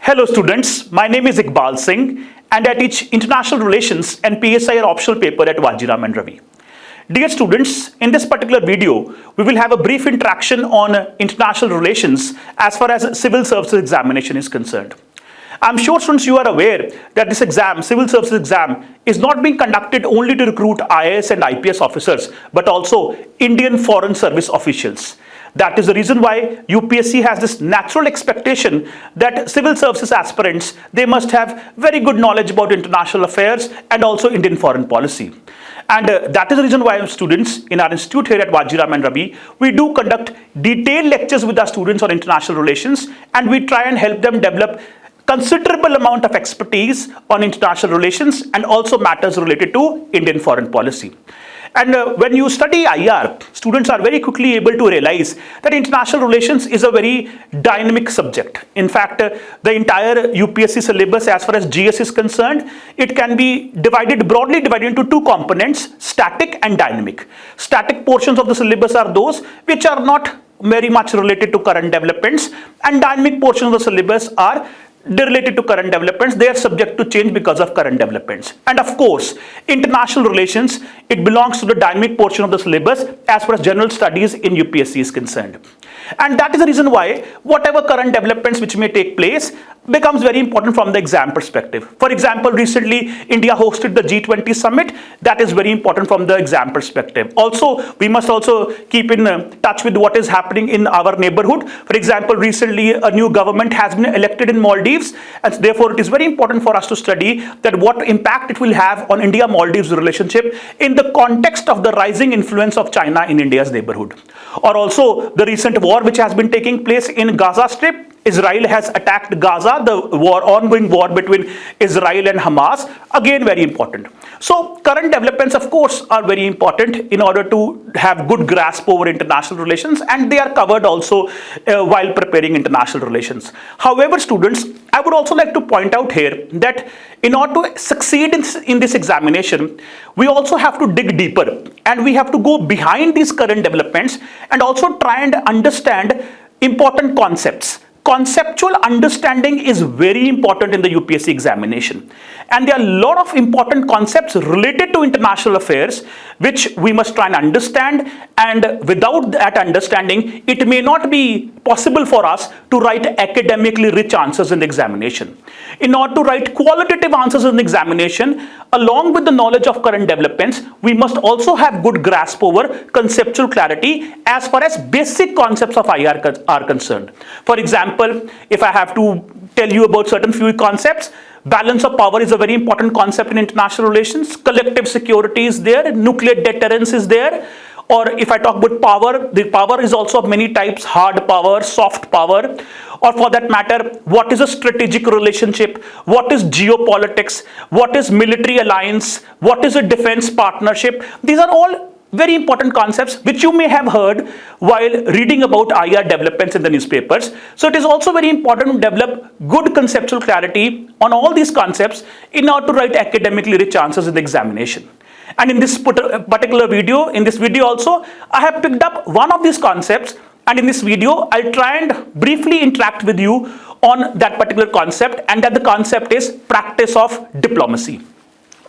Hello students, my name is Iqbal Singh and I teach International Relations and PSIR optional paper at VajiramAndRavi. Dear students, in this particular video, we will have a brief interaction on international relations as far as civil services examination is concerned. I'm sure students you are aware that this exam, civil services exam, is not being conducted only to recruit IAS and IPS officers, but also Indian Foreign Service officials. That is the reason why UPSC has this natural expectation that civil services aspirants, they must have very good knowledge about international affairs and also Indian foreign policy. And that is the reason why students in our institute here at VajiramAndRavi, we do conduct detailed lectures with our students on international relations, and we try and help them develop considerable amount of expertise on international relations and also matters related to Indian foreign policy. And when you study IR, students are very quickly able to realize that international relations is a very dynamic subject. In fact, the entire UPSC syllabus as far as GS is concerned, it can be broadly divided into two components, static and dynamic. Static portions of the syllabus are those which are not very much related to current developments, and dynamic portions of the syllabus are related to current developments. They are subject to change because of current developments. And of course, international relations, it belongs to the dynamic portion of the syllabus as far as general studies in UPSC is concerned. And that is the reason why whatever current developments which may take place becomes very important from the exam perspective. For example, recently India hosted the G20 summit. That is very important from the exam perspective. Also, we must also keep in touch with what is happening in our neighborhood. For example, recently a new government has been elected in Maldives, and therefore it is very important for us to study that what impact it will have on India-Maldives relationship in the context of the rising influence of China in India's neighborhood. Or also the recent war which has been taking place in Gaza Strip. Israel has attacked Gaza, the ongoing war between Israel and Hamas, again very important. So current developments of course are very important in order to have good grasp over international relations, and they are covered also while preparing international relations. However, students, I would also like to point out here that in order to succeed in this examination, we also have to dig deeper and we have to go behind these current developments and also try and understand important concepts. Conceptual understanding is very important in the UPSC examination, and there are a lot of important concepts related to international affairs which we must try and understand, and without that understanding it may not be possible for us to write academically rich answers in the examination. In order to write qualitative answers in the examination, along with the knowledge of current developments, we must also have good grasp over conceptual clarity as far as basic concepts of IR are concerned. For example, if I have to tell you about certain few concepts, balance of power is a very important concept in international relations. Collective security is there. Nuclear deterrence is there. Or if I talk about power, the power is also of many types: hard power, soft power, or for that matter, what is a strategic relationship, what is geopolitics, what is military alliance, what is a defense partnership. These are all very important concepts which you may have heard while reading about IR developments in the newspapers. So it is also very important to develop good conceptual clarity on all these concepts in order to write academically rich answers in the examination. And in this particular video, also, I have picked up one of these concepts, and in this video, I'll try and briefly interact with you on that particular concept, and that the concept is practice of diplomacy.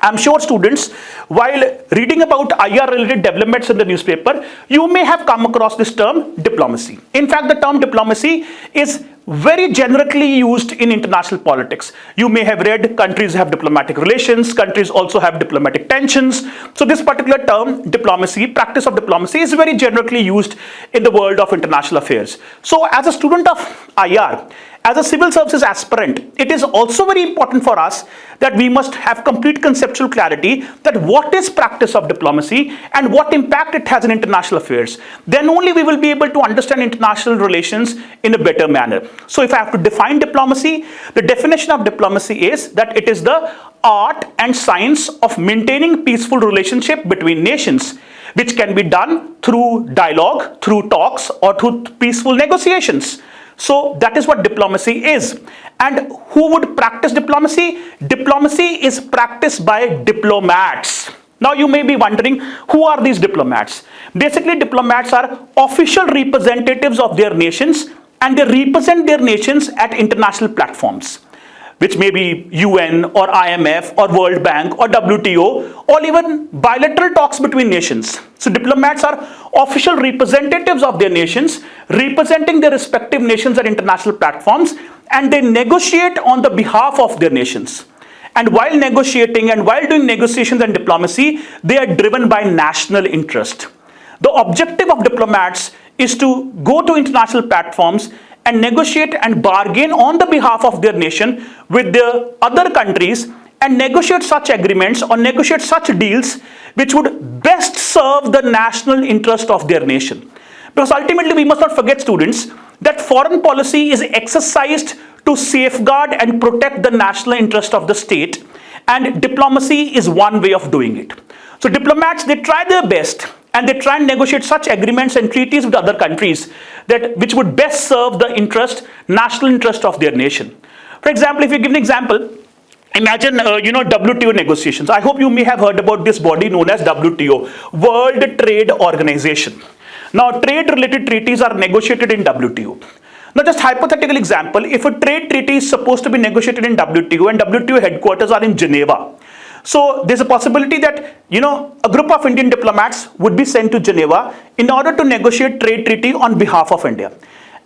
I'm sure students, while reading about IR related developments in the newspaper, you may have come across this term diplomacy. In fact, the term diplomacy is very generically used in international politics. You may have read countries have diplomatic relations, countries also have diplomatic tensions. So this particular term, diplomacy, practice of diplomacy, is very generically used in the world of international affairs. So as a student of IR, as a civil services aspirant, it is also very important for us that we must have complete conceptual clarity that what is practice of diplomacy and what impact it has in international affairs. Then only we will be able to understand international relations in a better manner. So if I have to define diplomacy, the definition of diplomacy is that it is the art and science of maintaining peaceful relationship between nations, which can be done through dialogue, through talks, or through peaceful negotiations. So that is what diplomacy is. And who would practice diplomacy? Diplomacy is practiced by diplomats. Now you may be wondering, who are these diplomats? Basically, diplomats are official representatives of their nations and they represent their nations at international platforms, which may be UN or IMF or World Bank or WTO or even bilateral talks between nations. So diplomats are official representatives of their nations, representing their respective nations at international platforms, and they negotiate on the behalf of their nations. And while negotiating and while doing negotiations and diplomacy, they are driven by national interest. The objective of diplomats is to go to international platforms and negotiate and bargain on the behalf of their nation with the other countries and negotiate such agreements or negotiate such deals which would best serve the national interest of their nation. Because ultimately we must not forget, students, that foreign policy is exercised to safeguard and protect the national interest of the state, and diplomacy is one way of doing it. So diplomats, they try their best and they try and negotiate such agreements and treaties with other countries which would best serve the national interest of their nation. For example, if you give an example, imagine WTO negotiations. I hope you may have heard about this body known as WTO, World Trade Organization. Now, trade-related treaties are negotiated in WTO. Now, just hypothetical example, if a trade treaty is supposed to be negotiated in WTO and WTO headquarters are in Geneva, so there's a possibility that, a group of Indian diplomats would be sent to Geneva in order to negotiate trade treaty on behalf of India.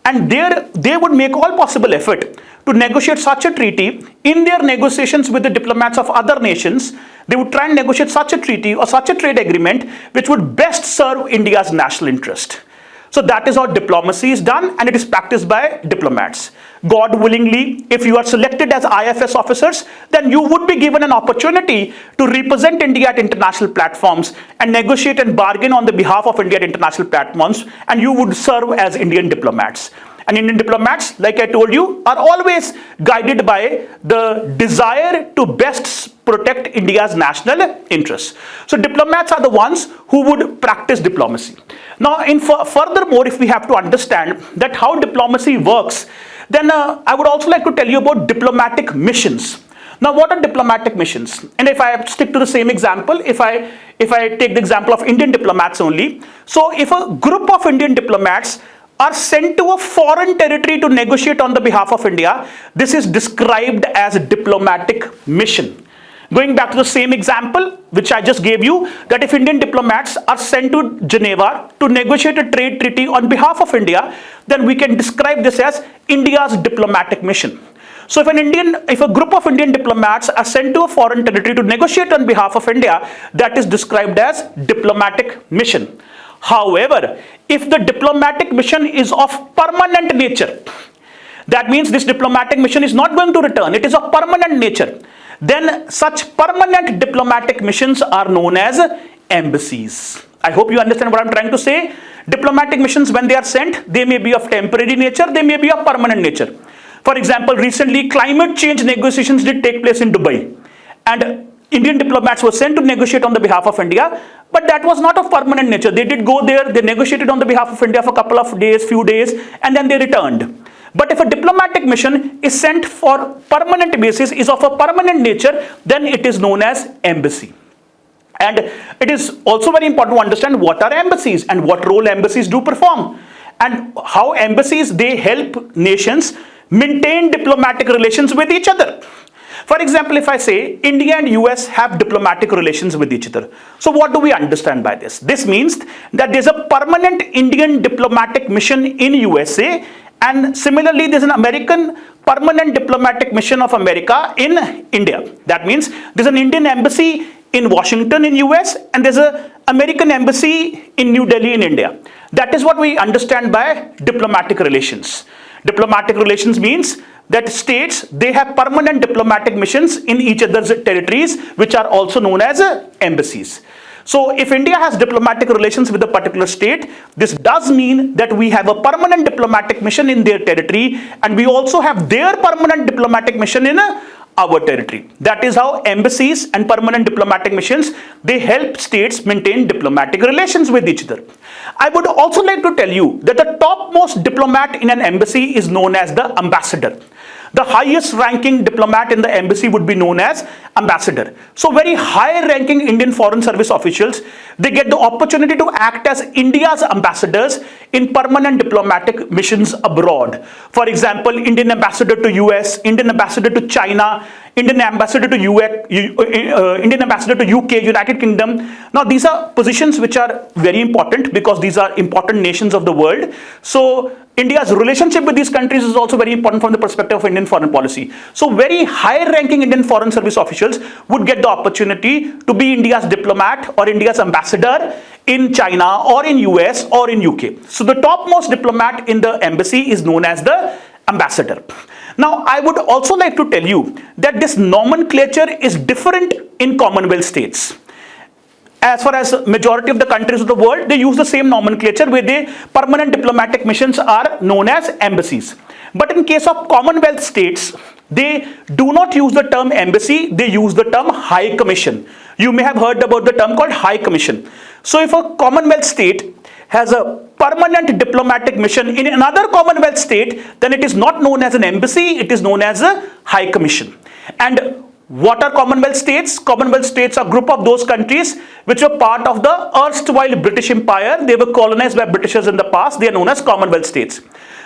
And there they would make all possible effort to negotiate such a treaty. In their negotiations with the diplomats of other nations, they would try and negotiate such a treaty or such a trade agreement which would best serve India's national interest. So that is how diplomacy is done, and it is practiced by diplomats. God willingly, if you are selected as IFS officers, then you would be given an opportunity to represent India at international platforms and negotiate and bargain on the behalf of India at international platforms, and you would serve as Indian diplomats. And Indian diplomats, like I told you, are always guided by the desire to best protect India's national interests. So diplomats are the ones who would practice diplomacy. Now, furthermore, if we have to understand that how diplomacy works, then I would also like to tell you about diplomatic missions. Now, what are diplomatic missions? And if I stick to the same example, if I take the example of Indian diplomats only, so if a group of Indian diplomats are sent to a foreign territory to negotiate on the behalf of India, this is described as a diplomatic mission. Going back to the same example which I just gave you, that if Indian diplomats are sent to Geneva to negotiate a trade treaty on behalf of India, then we can describe this as India's diplomatic mission. So if a group of Indian diplomats are sent to a foreign territory to negotiate on behalf of India, that is described as diplomatic mission. However, if the diplomatic mission is of permanent nature, that means this diplomatic mission is not going to return, it is of permanent nature, then such permanent diplomatic missions are known as embassies. I hope you understand what I'm trying to say. Diplomatic missions, when they are sent, they may be of temporary nature, they may be of permanent nature. For example, recently climate change negotiations did take place in Dubai, and Indian diplomats were sent to negotiate on the behalf of India, but that was not of permanent nature. They did go there, they negotiated on the behalf of India for a couple of days, few days, and then they returned. But if a diplomatic mission is sent for permanent basis, is of a permanent nature, then it is known as embassy. And it is also very important to understand what are embassies and what role embassies do perform, and how embassies, they help nations maintain diplomatic relations with each other. For example, if I say India and US have diplomatic relations with each other, so what do we understand by this? This means that there's a permanent Indian diplomatic mission in USA, and similarly there's an American permanent diplomatic mission of America in India. That means there's an Indian embassy in Washington in US, and there's an American embassy in New Delhi in India. That is what we understand by diplomatic relations. Diplomatic relations means that states, they have permanent diplomatic missions in each other's territories, which are also known as embassies. So if India has diplomatic relations with a particular state, this does mean that we have a permanent diplomatic mission in their territory, and we also have their permanent diplomatic mission in our territory. That is how embassies and permanent diplomatic missions, they help states maintain diplomatic relations with each other. I would also like to tell you that the topmost diplomat in an embassy is known as the ambassador. The highest ranking diplomat in the embassy would be known as ambassador. So very high ranking Indian foreign service officials, they get the opportunity to act as India's ambassadors in permanent diplomatic missions abroad. For example, Indian ambassador to US, Indian ambassador to China, Indian ambassador to Indian ambassador to UK, United Kingdom. Now these are positions which are very important because these are important nations of the world. So India's relationship with these countries is also very important from the perspective of Indian foreign policy. So very high-ranking Indian foreign service officials would get the opportunity to be India's diplomat or India's ambassador in China or in US or in UK. So the topmost diplomat in the embassy is known as the ambassador. Now I would also like to tell you that this nomenclature is different in Commonwealth states. As far as majority of the countries of the world, they use the same nomenclature where the permanent diplomatic missions are known as embassies. But in case of Commonwealth states, they do not use the term embassy, they use the term High Commission. You may have heard about the term called High Commission. So if a Commonwealth state has a permanent diplomatic mission in another Commonwealth state, then it is not known as an embassy, it is known as a High Commission. And what are Commonwealth states? Commonwealth states are a group of those countries which were part of the erstwhile British Empire. They were colonized by Britishers in the past. They are known as Commonwealth states.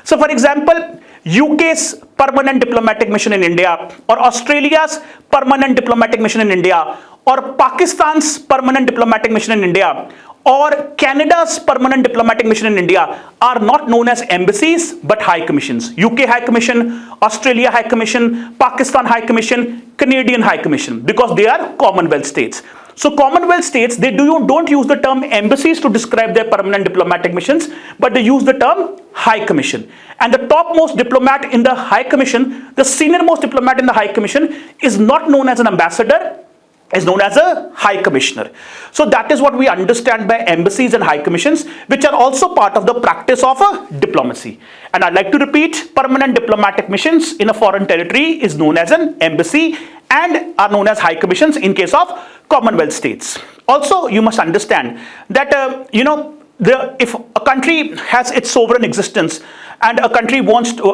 So for example, UK's permanent diplomatic mission in India, or Australia's permanent diplomatic mission in India, or Pakistan's permanent diplomatic mission in India, or Canada's permanent diplomatic mission in India are not known as embassies but High Commissions. UK High Commission, Australia High Commission, Pakistan High Commission, Canadian High Commission, because they are Commonwealth states. So Commonwealth states, they don't use the term embassies to describe their permanent diplomatic missions, but they use the term High Commission. And the topmost diplomat in the High Commission, the senior most diplomat in the High Commission, is not known as an ambassador, is known as a High Commissioner. So that is what we understand by embassies and High Commissions, which are also part of the practice of diplomacy. And I'd like to repeat, permanent diplomatic missions in a foreign territory is known as an embassy and are known as High Commissions in case of Commonwealth states. Also, you must understand that, if a country has its sovereign existence and a country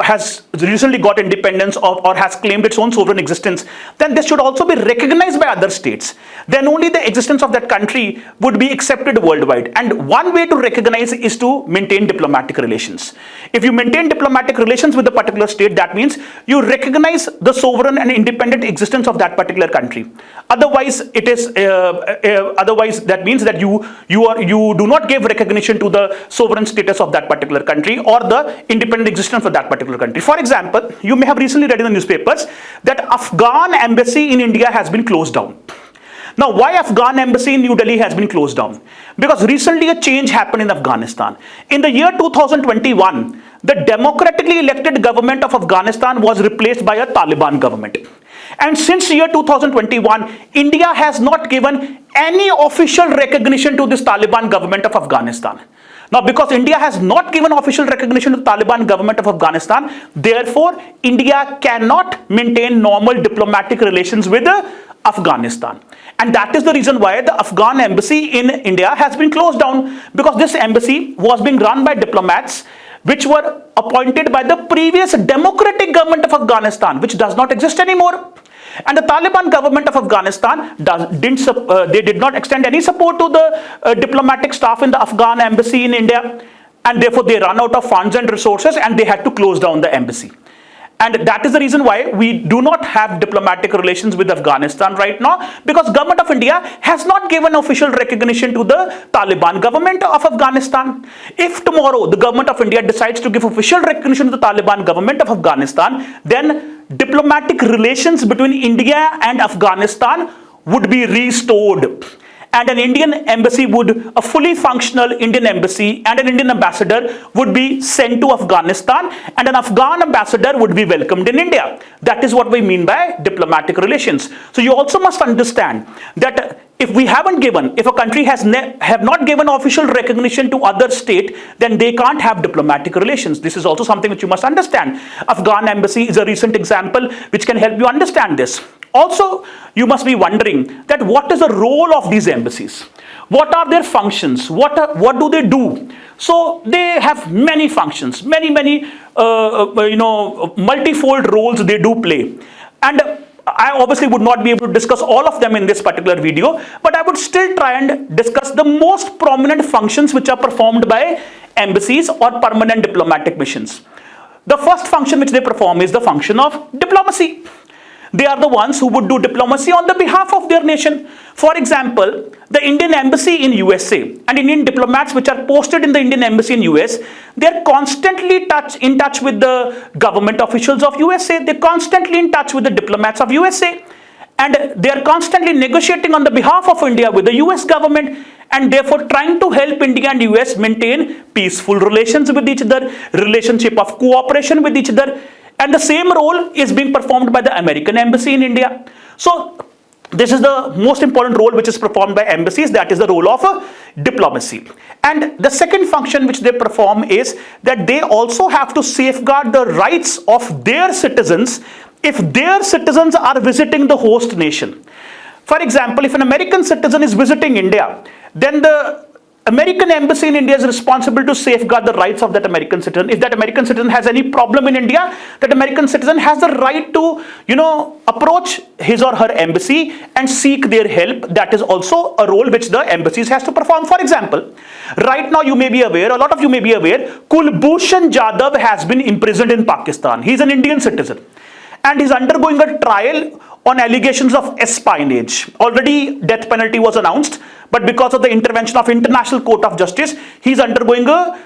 has recently got independence or has claimed its own sovereign existence, then this should also be recognized by other states. Then only the existence of that country would be accepted worldwide. And one way to recognize is to maintain diplomatic relations. If you maintain diplomatic relations with a particular state, that means you recognize the sovereign and independent existence of that particular country. Otherwise, that means that you do not give recognition to the sovereign status of that particular country or the independent existence of that particular country. For example, you may have recently read in the newspapers that Afghan embassy in India has been closed down. Now, why Afghan embassy in New Delhi has been closed down? Because recently a change happened in Afghanistan. In the year 2021, the democratically elected government of Afghanistan was replaced by a Taliban government. And since year 2021, India has not given any official recognition to this Taliban government of Afghanistan. Now, because India has not given official recognition to the Taliban government of Afghanistan, therefore, India cannot maintain normal diplomatic relations with Afghanistan. And that is the reason why the Afghan embassy in India has been closed down, because this embassy was being run by diplomats which were appointed by the previous democratic government of Afghanistan, which does not exist anymore. And the Taliban government of Afghanistan did not extend any support to the diplomatic staff in the Afghan embassy in India, and therefore they ran out of funds and resources and they had to close down the embassy. And that is the reason why we do not have diplomatic relations with Afghanistan right now, because government of India has not given official recognition to the Taliban government of Afghanistan. If tomorrow the government of India decides to give official recognition to the Taliban government of Afghanistan, then diplomatic relations between India and Afghanistan would be restored. And an Indian embassy a fully functional Indian embassy and an Indian ambassador would be sent to Afghanistan, and an Afghan ambassador would be welcomed in India. That is what we mean by diplomatic relations. So you also must understand that if a country have not given official recognition to other state, then they can't have diplomatic relations. This is also something which you must understand. Afghan embassy is a recent example which can help you understand this. Also, you must be wondering that what is the role of these embassies? What are their functions? What do they do? So they have many functions, many multifold roles they do play. And I obviously would not be able to discuss all of them in this particular video, but I would still try and discuss the most prominent functions which are performed by embassies or permanent diplomatic missions. The first function which they perform is the function of diplomacy. They are the ones who would do diplomacy on the behalf of their nation. For example, the Indian embassy in USA and Indian diplomats which are posted in the Indian embassy in US, they are constantly in touch with the government officials of USA. They're constantly in touch with the diplomats of USA. And they are constantly negotiating on the behalf of India with the US government, and therefore trying to help India and US maintain peaceful relations with each other, relationship of cooperation with each other. And the same role is being performed by the American embassy in India. So this is the most important role which is performed by embassies, that is the role of diplomacy. And the second function which they perform is that they also have to safeguard the rights of their citizens if their citizens are visiting the host nation. For example, if an American citizen is visiting India, then the American embassy in India is responsible to safeguard the rights of that American citizen. If that American citizen has any problem in India, that American citizen has the right to, approach his or her embassy and seek their help. That is also a role which the embassies has to perform. For example, right now you may be aware, a lot of you may be aware, Kulbhushan Jadhav has been imprisoned in Pakistan. He is an Indian citizen and is undergoing a trial on allegations of espionage. Already death penalty was announced, but because of the intervention of International Court of Justice, he is undergoing a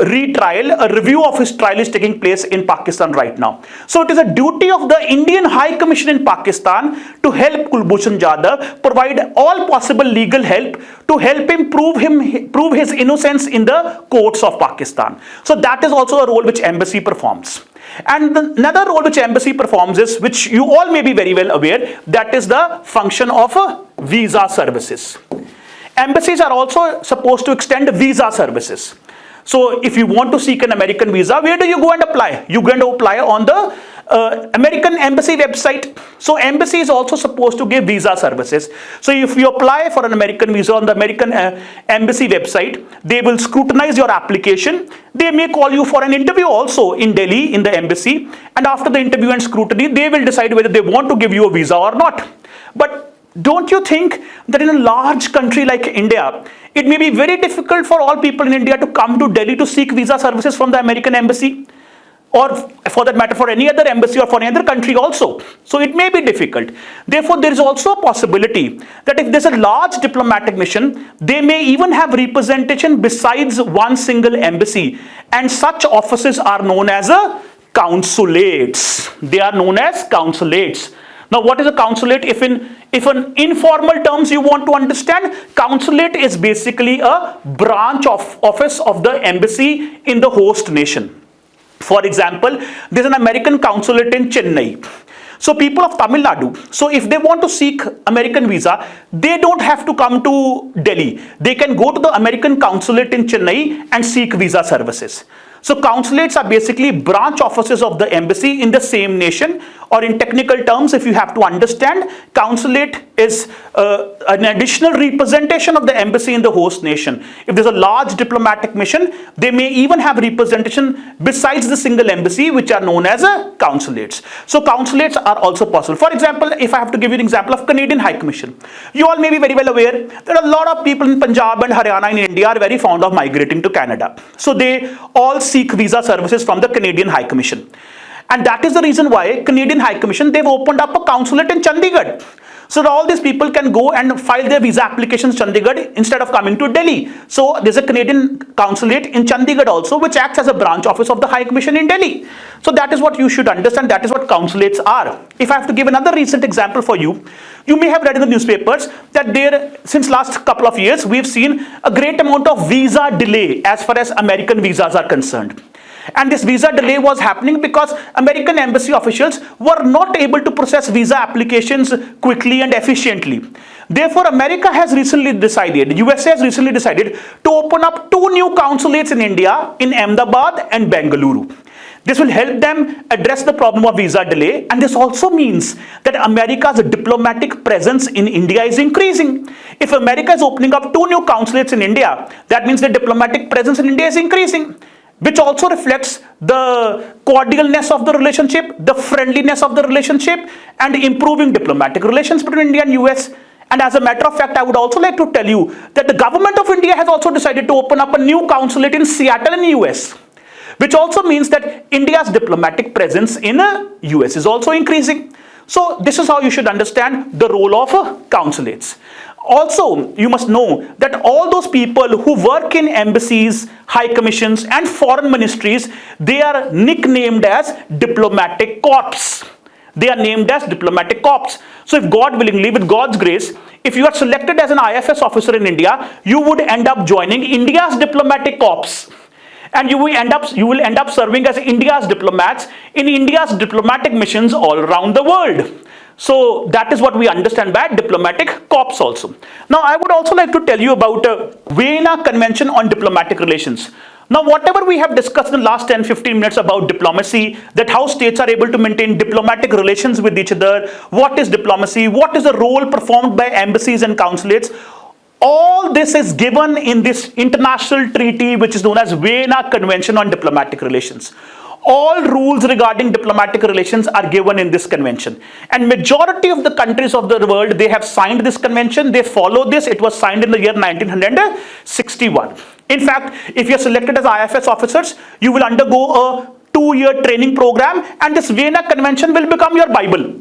retrial. A review of his trial is taking place in Pakistan right now. So it is a duty of the Indian High Commission in Pakistan to help Kulbhushan Jadhav, provide all possible legal help to help him prove his innocence in the courts of Pakistan. So that is also a role which embassy performs. And another role which embassy performs is, which you all may be very well aware, that is the function of visa services. Embassies are also supposed to extend visa services. So if you want to seek an American visa, where do you go and apply? You go and apply on the American embassy website. So embassy is also supposed to give visa services. So if you apply for an American visa on the American embassy website, they will scrutinize your application. They may call you for an interview also in Delhi in the embassy, and after the interview and scrutiny, they will decide whether they want to give you a visa or not. But don't you think that in a large country like India, it may be very difficult for all people in India to come to Delhi to seek visa services from the American embassy? Or for that matter, for any other embassy or for any other country also. So it may be difficult. Therefore, there is also a possibility that if there's a large diplomatic mission, they may even have representation besides one single embassy. And such offices are known as consulates. They are known as consulates. Now, what is a consulate? If in informal terms you want to understand, consulate is basically a branch of office of the embassy in the host nation. For example, there's an American consulate in Chennai. So people of Tamil Nadu, so if they want to seek American visa, they don't have to come to Delhi. They can go to the American consulate in Chennai and seek visa services. So consulates are basically branch offices of the embassy in the same nation, or in technical terms, if you have to understand, consulate is an additional representation of the embassy in the host nation. If there's a large diplomatic mission, they may even have representation besides the single embassy, which are known as consulates. So consulates are also possible. For example, if I have to give you an example of Canadian High Commission, you all may be very well aware that a lot of people in Punjab and Haryana in India are very fond of migrating to Canada. So they all seek visa services from the Canadian High Commission. And that is the reason why Canadian High Commission, they've opened up a consulate in Chandigarh. So that all these people can go and file their visa applications in Chandigarh instead of coming to Delhi. So there's a Canadian consulate in Chandigarh also, which acts as a branch office of the High Commission in Delhi. So that is what you should understand. That is what consulates are. If I have to give another recent example for you, you may have read in the newspapers that since last couple of years, we've seen a great amount of visa delay as far as American visas are concerned. And this visa delay was happening because American embassy officials were not able to process visa applications quickly and efficiently. Therefore, USA has recently decided to open up 2 new consulates in India, in Ahmedabad and Bengaluru. This will help them address the problem of visa delay, and this also means that America's diplomatic presence in India is increasing. If America is opening up 2 new consulates in India, that means the diplomatic presence in India is increasing, which also reflects the cordialness of the relationship, the friendliness of the relationship, and improving diplomatic relations between India and US. And as a matter of fact, I would also like to tell you that the government of India has also decided to open up a new consulate in Seattle in the US, which also means that India's diplomatic presence in the US is also increasing. So this is how you should understand the role of consulates. Also, you must know that all those people who work in embassies, high commissions and foreign ministries, they are nicknamed as diplomatic corps. They are named as diplomatic corps. So if God willingly, with God's grace, if you are selected as an IFS officer in India, you would end up joining India's diplomatic corps. And you will end up serving as India's diplomats in India's diplomatic missions all around the world. So that is what we understand by diplomatic corps also. Now I would also like to tell you about Vienna Convention on Diplomatic Relations. Now whatever we have discussed in the last 10-15 minutes about diplomacy, that how states are able to maintain diplomatic relations with each other, what is diplomacy, what is the role performed by embassies and consulates, all this is given in this international treaty which is known as Vienna Convention on Diplomatic Relations. All rules regarding diplomatic relations are given in this convention. And majority of the countries of the world, they have signed this convention. They follow this. It was signed in the year 1961. In fact, if you are selected as IFS officers, you will undergo a 2-year training program and this Vienna Convention will become your Bible.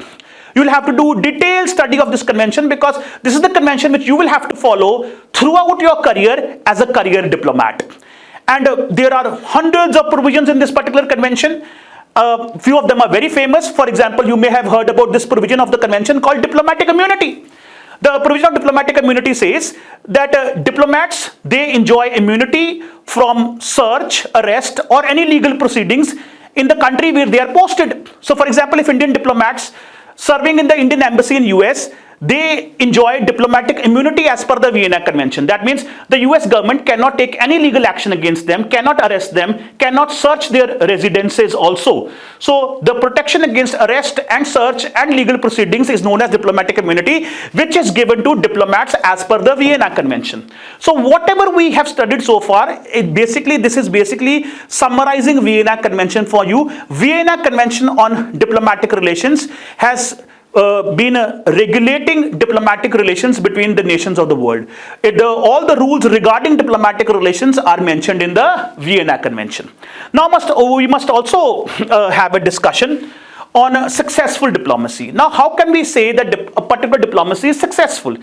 You will have to do detailed study of this convention because this is the convention which you will have to follow throughout your career as a career diplomat. And there are hundreds of provisions in this particular convention. Few of them are very famous. For example, you may have heard about this provision of the convention called diplomatic immunity. The provision of diplomatic immunity says that diplomats, they enjoy immunity from search, arrest or any legal proceedings in the country where they are posted. So for example, if Indian diplomats serving in the Indian embassy in US, they enjoy diplomatic immunity as per the Vienna Convention. That means the US government cannot take any legal action against them, cannot arrest them, cannot search their residences also. So the protection against arrest and search and legal proceedings is known as diplomatic immunity, which is given to diplomats as per the Vienna Convention. So whatever we have studied so far, this is basically summarizing Vienna Convention for you. Vienna Convention on Diplomatic Relations has been regulating diplomatic relations between the nations of the world. All the rules regarding diplomatic relations are mentioned in the Vienna Convention. Now we must also have a discussion on successful diplomacy. Now how can we say that a particular diplomacy is successful?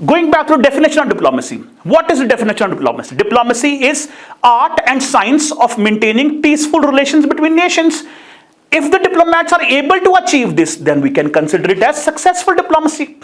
Going back to the definition of diplomacy. What is the definition of diplomacy? Diplomacy is art and science of maintaining peaceful relations between nations. If the diplomats are able to achieve this, then we can consider it as successful diplomacy.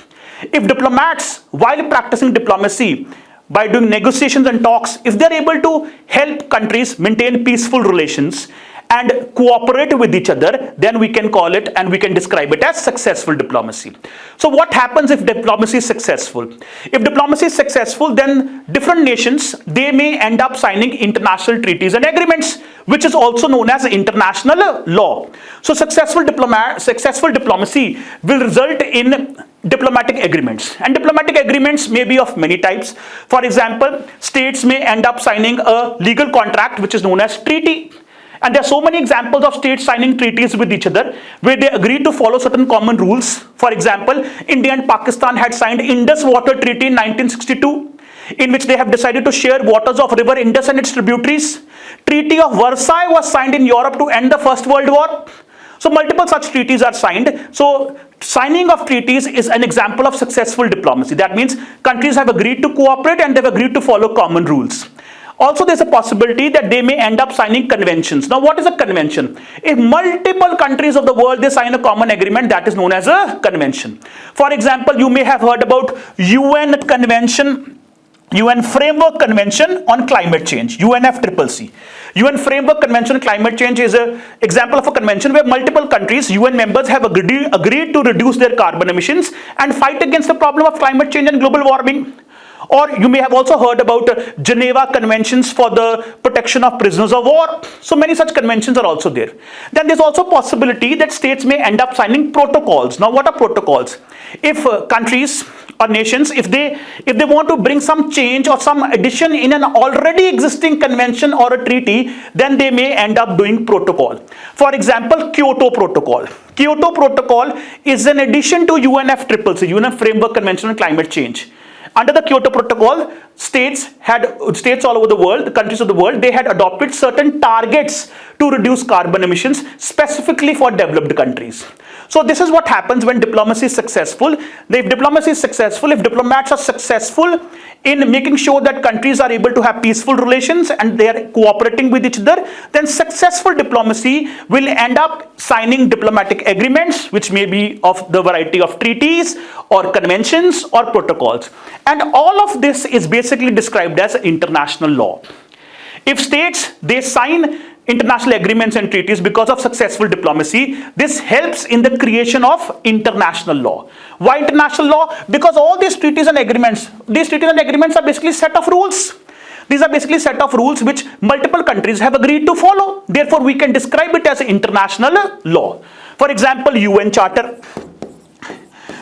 If diplomats, while practicing diplomacy, by doing negotiations and talks, if they're able to help countries maintain peaceful relations and cooperate with each other, then we can call it and we can describe it as successful diplomacy. So what happens if diplomacy is successful? If diplomacy is successful, then different nations, they may end up signing international treaties and agreements, which is also known as international law. So successful diplomacy will result in diplomatic agreements, and diplomatic agreements may be of many types. For example, states may end up signing a legal contract which is known as treaty. And there are so many examples of states signing treaties with each other where they agree to follow certain common rules. For example, India and Pakistan had signed Indus Water Treaty in 1962, in which they have decided to share waters of river Indus and its tributaries. Treaty of Versailles was signed in Europe to end the First World War. So multiple such treaties are signed. So signing of treaties is an example of successful diplomacy. That means countries have agreed to cooperate and they've agreed to follow common rules. Also, there's a possibility that they may end up signing conventions. Now, what is a convention? If multiple countries of the world, they sign a common agreement, that is known as a convention. For example, you may have heard about UN Convention, UN Framework Convention on Climate Change, UNFCCC. UN Framework Convention on Climate Change is an example of a convention where multiple countries, UN members, have agreed to reduce their carbon emissions and fight against the problem of climate change and global warming. Or you may have also heard about Geneva Conventions for the protection of prisoners of war. So many such conventions are also there. Then there's also possibility that states may end up signing protocols. Now what are protocols? If countries or nations, if they want to bring some change or some addition in an already existing convention or a treaty, then they may end up doing protocol. For example, Kyoto Protocol. Kyoto Protocol is an addition to UNFCCC, UN Framework Convention on Climate Change. Under the Kyoto Protocol, states all over the world, the countries of the world, they had adopted certain targets to reduce carbon emissions specifically for developed countries. So this is what happens when diplomacy is successful. If diplomacy is successful, if diplomats are successful in making sure that countries are able to have peaceful relations and they are cooperating with each other, then successful diplomacy will end up signing diplomatic agreements, which may be of the variety of treaties or conventions or protocols. And all of this is basically described as international law. If states, they sign international agreements and treaties because of successful diplomacy, this helps in the creation of international law. Why international law? Because all these treaties and agreements are basically set of rules. These are basically set of rules which multiple countries have agreed to follow. Therefore, we can describe it as international law. For example, UN Charter.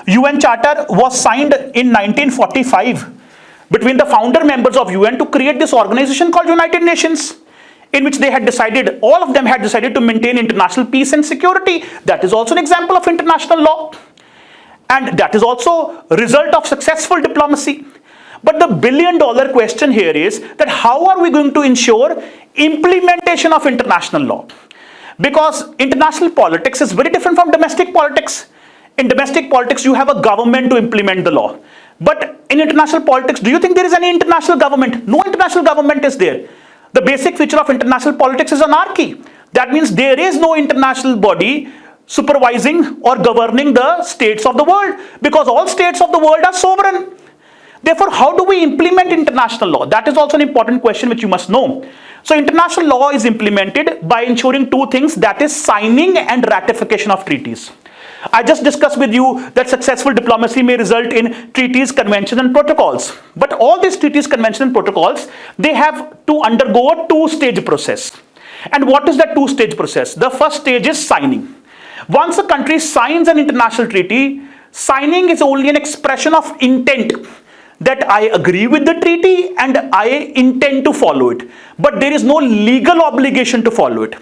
UN Charter was signed in 1945 between the founder members of UN to create this organization called United Nations, in which they had decided, all of them had decided to maintain international peace and security. That is also an example of international law. And that is also a result of successful diplomacy. But the billion-dollar question here is that how are we going to ensure implementation of international law? Because international politics is very different from domestic politics. In domestic politics, you have a government to implement the law. But in international politics, do you think there is any international government? No international government is there. The basic feature of international politics is anarchy. That means there is no international body supervising or governing the states of the world, because all states of the world are sovereign. Therefore, how do we implement international law? That is also an important question which you must know. So international law is implemented by ensuring two things, that is signing and ratification of treaties. I just discussed with you that successful diplomacy may result in treaties, conventions, and protocols. But all these treaties, conventions, and protocols, they have to undergo a two-stage process. And what is that two-stage process? The first stage is signing. Once a country signs an international treaty, signing is only an expression of intent that I agree with the treaty and I intend to follow it. But there is no legal obligation to follow it.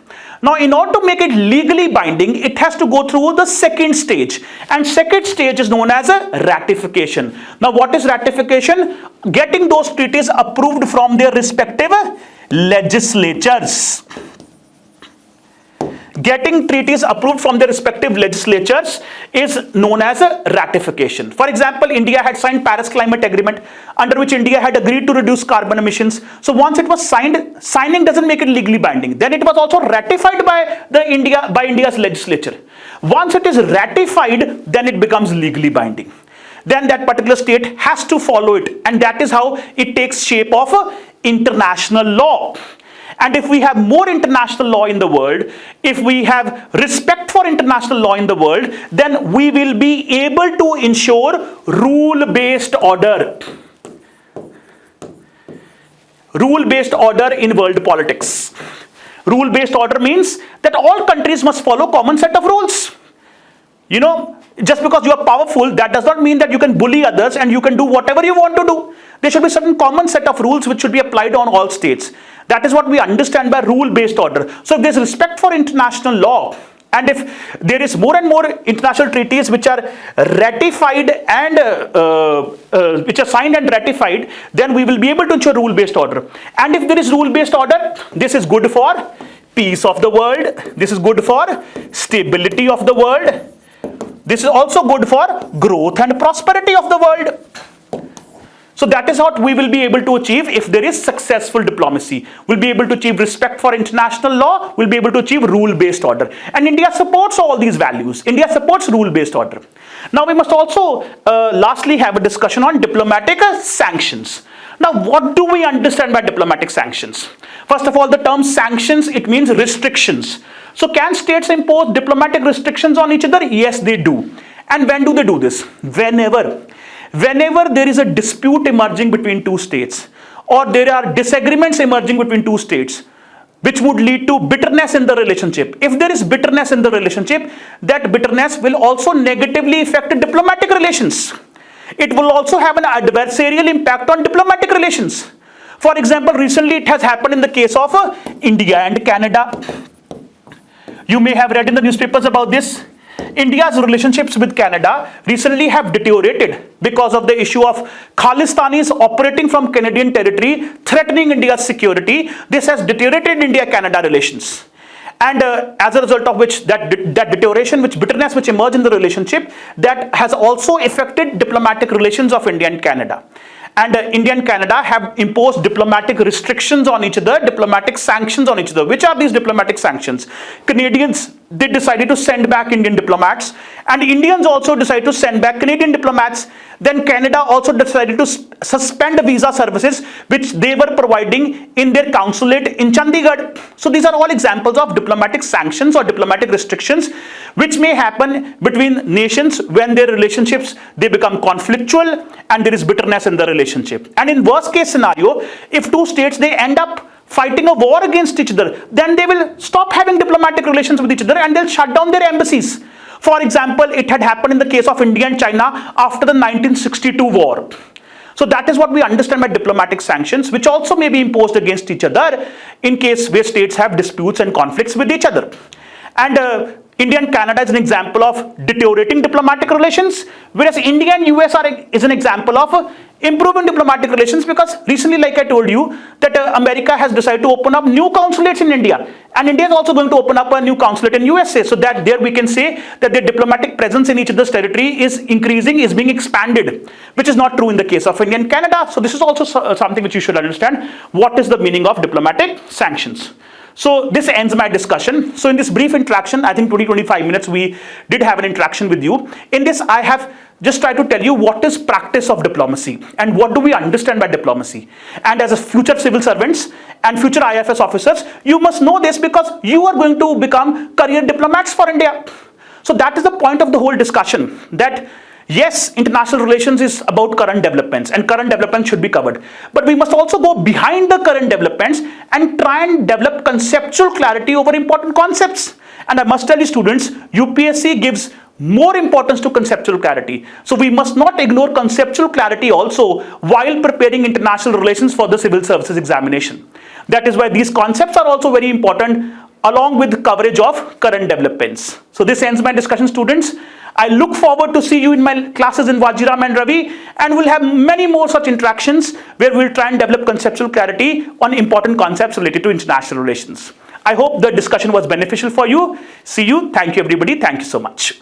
Now, in order to make it legally binding, it has to go through the second stage. And second stage is known as a ratification. Now, what is ratification? Getting those treaties approved from their respective legislatures. Getting treaties approved from their respective legislatures is known as a ratification. For example, India had signed Paris Climate Agreement, under which India had agreed to reduce carbon emissions. So once it was signed, signing doesn't make it legally binding. Then it was also ratified by India's legislature. Once it is ratified, then it becomes legally binding. Then that particular state has to follow it, and that is how it takes shape of international law. And if we have more international law in the world, if we have respect for international law in the world, then we will be able to ensure rule-based order. Rule-based order in world politics. Rule-based order means that all countries must follow common set of rules. You know, just because you are powerful, that does not mean that you can bully others and you can do whatever you want to do. There should be certain common set of rules which should be applied on all states. That is what we understand by rule-based order. So if there is respect for international law, and if there is more and more international treaties which are ratified and which are signed and ratified, then we will be able to ensure rule-based order. And if there is rule-based order, this is good for peace of the world. This is good for stability of the world. This is also good for growth and prosperity of the world. So that is what we will be able to achieve if there is successful diplomacy. We'll be able to achieve respect for international law. We'll be able to achieve rule-based order. And India supports all these values. India supports rule-based order. Now we must also lastly have a discussion on diplomatic sanctions. Now what do we understand by diplomatic sanctions? First of all, the term sanctions, it means restrictions. So can states impose diplomatic restrictions on each other? Yes, they do. And when do they do this? Whenever there is a dispute emerging between two states, or there are disagreements emerging between two states, which would lead to bitterness in the relationship. If there is bitterness in the relationship, that bitterness will also negatively affect diplomatic relations. It will also have an adversarial impact on diplomatic relations. For example, recently it has happened in the case of India and Canada. You may have read in the newspapers about this. India's relationships with Canada recently have deteriorated because of the issue of Khalistanis operating from Canadian territory, threatening India's security. This has deteriorated India-Canada relations. And as a result of which, that deterioration, bitterness which emerged in the relationship, that has also affected diplomatic relations of India and Canada. And India and Canada have imposed diplomatic restrictions on each other, diplomatic sanctions on each other. Which are these diplomatic sanctions? Canadians, they decided to send back Indian diplomats, and Indians also decided to send back Canadian diplomats. Then Canada also decided to suspend visa services which they were providing in their consulate in Chandigarh. So these are all examples of diplomatic sanctions or diplomatic restrictions which may happen between nations when their relationships, they become conflictual and there is bitterness in the relationship. And in worst case scenario, if two states, they end up fighting a war against each other, then they will stop having diplomatic relations with each other and they'll shut down their embassies. For example, it had happened in the case of India and China after the 1962 war. So that is what we understand by diplomatic sanctions, which also may be imposed against each other in case where states have disputes and conflicts with each other. And India and Canada is an example of deteriorating diplomatic relations, whereas India and US is an example of improving diplomatic relations, because recently, like I told you, that America has decided to open up new consulates in India, and India is also going to open up a new consulate in USA. So that there we can say that their diplomatic presence in each other's territory is increasing, is being expanded, which is not true in the case of India and Canada. So this is also something which you should understand. What is the meaning of diplomatic sanctions? So this ends my discussion. So in this brief interaction, I think 20-25 minutes, we did have an interaction with you. In this, I have just tried to tell you what is practice of diplomacy and what do we understand by diplomacy. And as a future civil servants and future IFS officers, you must know this because you are going to become career diplomats for India. So that is the point of the whole discussion, that yes, international relations is about current developments and current developments should be covered. But we must also go behind the current developments and try and develop conceptual clarity over important concepts. And I must tell you students, UPSC gives more importance to conceptual clarity. So we must not ignore conceptual clarity also while preparing international relations for the civil services examination. That is why these concepts are also very important along with coverage of current developments. So this ends my discussion, students. I look forward to see you in my classes in Vajiram and Ravi, and we'll have many more such interactions where we'll try and develop conceptual clarity on important concepts related to international relations. I hope the discussion was beneficial for you. See you. Thank you, everybody. Thank you so much.